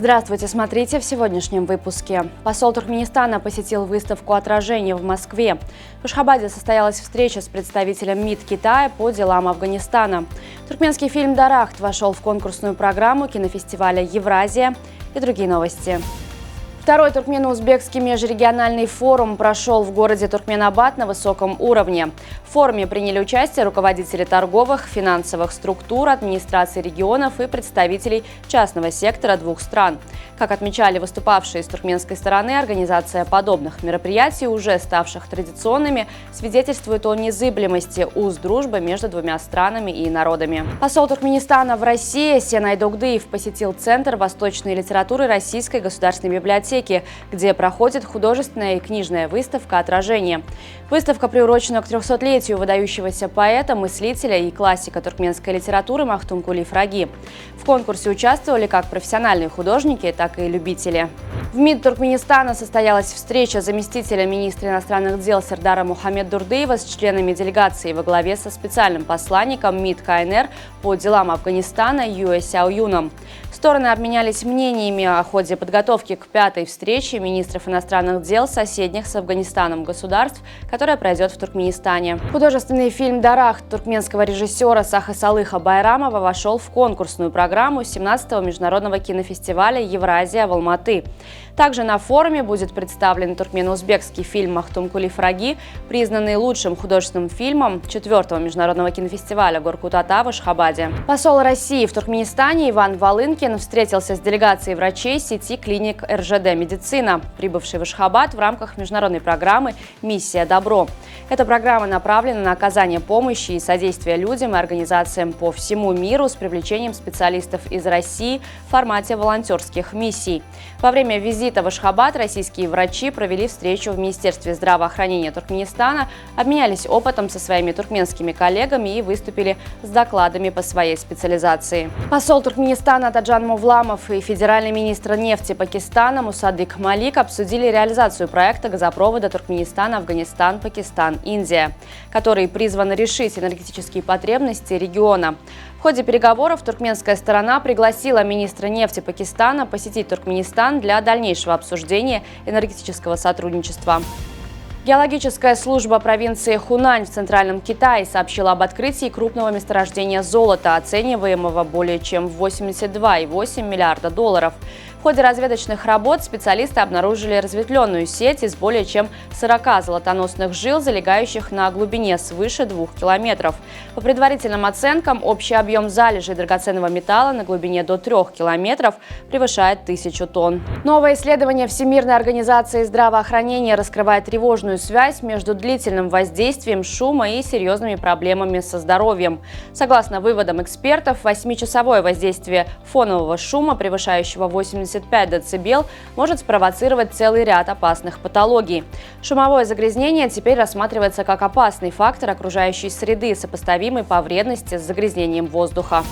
Здравствуйте, смотрите в сегодняшнем выпуске. Посол Туркменистана посетил выставку отражений в Москве. В Ашхабаде состоялась встреча с представителем МИД Китая по делам Афганистана. Туркменский фильм «Дарахт» вошел в конкурсную программу кинофестиваля «Евразия» и другие новости. Второй туркмено-узбекский межрегиональный форум прошел в городе Туркменабад на высоком уровне. В форуме приняли участие руководители торговых, финансовых структур, администраций регионов и представителей частного сектора двух стран. Как отмечали выступавшие с туркменской стороны, организация подобных мероприятий, уже ставших традиционными, свидетельствует о незыблемости уз дружбы между двумя странами и народами. Посол Туркменистана в России Сенай Догдыев посетил Центр восточной литературы Российской государственной библиотеки, где проходит художественная и книжная выставка «Отражение». Выставка приурочена к 300-летию выдающегося поэта, мыслителя и классика туркменской литературы Махтумкули Фраги. В конкурсе участвовали как профессиональные художники, так и любители. В МИД Туркменистана состоялась встреча заместителя министра иностранных дел Сердара Мухаммед-Дурдыева с членами делегации во главе со специальным посланником МИД КНР по делам Афганистана Юэ Сяоюном. Стороны обменялись мнениями о ходе подготовки к пятой встрече министров иностранных дел соседних с Афганистаном государств, которая пройдет в Туркменистане. Художественный фильм «Дарахт» туркменского режиссера Сахы-Салыха Байрамова вошел в конкурсную программу 17-го международного кинофестиваля «Евразия» в Алматы. Также на форуме будет представлен туркмено-узбекский фильм «Махтумкули Фраги», признанный лучшим художественным фильмом 4-го международного кинофестиваля «Горкут-Ата» в Ашхабаде. Посол России в Туркменистане Иван Волынкин встретился с делегацией врачей сети клиник РЖД «Медицина», прибывшей в Ашхабад в рамках международной программы «Миссия Добро». Эта программа направлена на оказание помощи и содействия людям и организациям по всему миру с привлечением специалистов из России в формате волонтерских миссий. Во время визита в Ашхабад российские врачи провели встречу в Министерстве здравоохранения Туркменистана, обменялись опытом со своими туркменскими коллегами и выступили с докладами по своей специализации. Посол Туркменистана Таджан Мувламов и федеральный министр нефти Пакистана Мусаддик Малик обсудили реализацию проекта газопровода Туркменистан-Афганистан-Пакистан-Индия, который призван решить энергетические потребности региона. В ходе переговоров туркменская сторона пригласила министра нефти Пакистана посетить Туркменистан для дальнейшего обсуждения энергетического сотрудничества. Геологическая служба провинции Хунань в Центральном Китае сообщила об открытии крупного месторождения золота, оцениваемого более чем в $82,8 миллиарда. В ходе разведочных работ специалисты обнаружили разветвленную сеть из более чем 40 золотоносных жил, залегающих на глубине свыше 2 километров. По предварительным оценкам, общий объем залежей драгоценного металла на глубине до 3 километров превышает 1000 тонн. Новое исследование Всемирной организации здравоохранения раскрывает тревожную связь между длительным воздействием шума и серьезными проблемами со здоровьем. Согласно выводам экспертов, 8-часовое воздействие фонового шума, превышающего 85 дБ, может спровоцировать целый ряд опасных патологий. Шумовое загрязнение теперь рассматривается как опасный фактор окружающей среды, сопоставимый по вредности с загрязнением воздуха.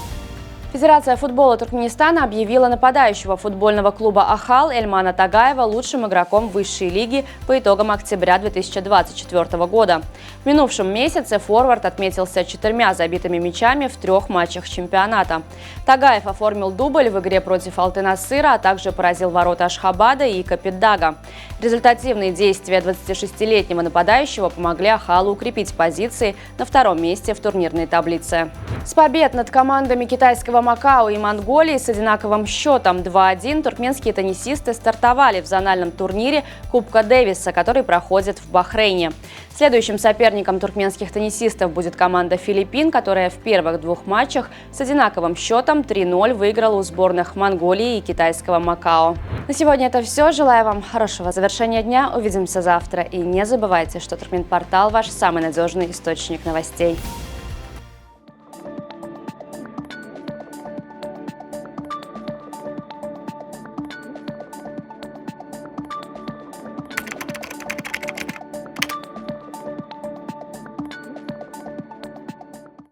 Федерация футбола Туркменистана объявила нападающего футбольного клуба «Ахал» Эльмана Тагаева лучшим игроком высшей лиги по итогам октября 2024 года. В минувшем месяце форвард отметился 4 забитыми мячами в 3 матчах чемпионата. Тагаев оформил дубль в игре против Алты-Насыра, а также поразил ворота Ашхабада и Капитдага. Результативные действия 26-летнего нападающего помогли «Ахалу» укрепить позиции на 2-м месте в турнирной таблице. С побед над командами китайского Макао и Монголии с одинаковым счетом 2-1 туркменские теннисисты стартовали в зональном турнире Кубка Дэвиса, который проходит в Бахрейне. Следующим соперником туркменских теннисистов будет команда Филиппин, которая в первых 2 матчах с одинаковым счетом 3-0 выиграла у сборных Монголии и китайского Макао. На сегодня это все. Желаю вам хорошего завершения дня. Увидимся завтра. И не забывайте, что Туркменпортал – ваш самый надежный источник новостей.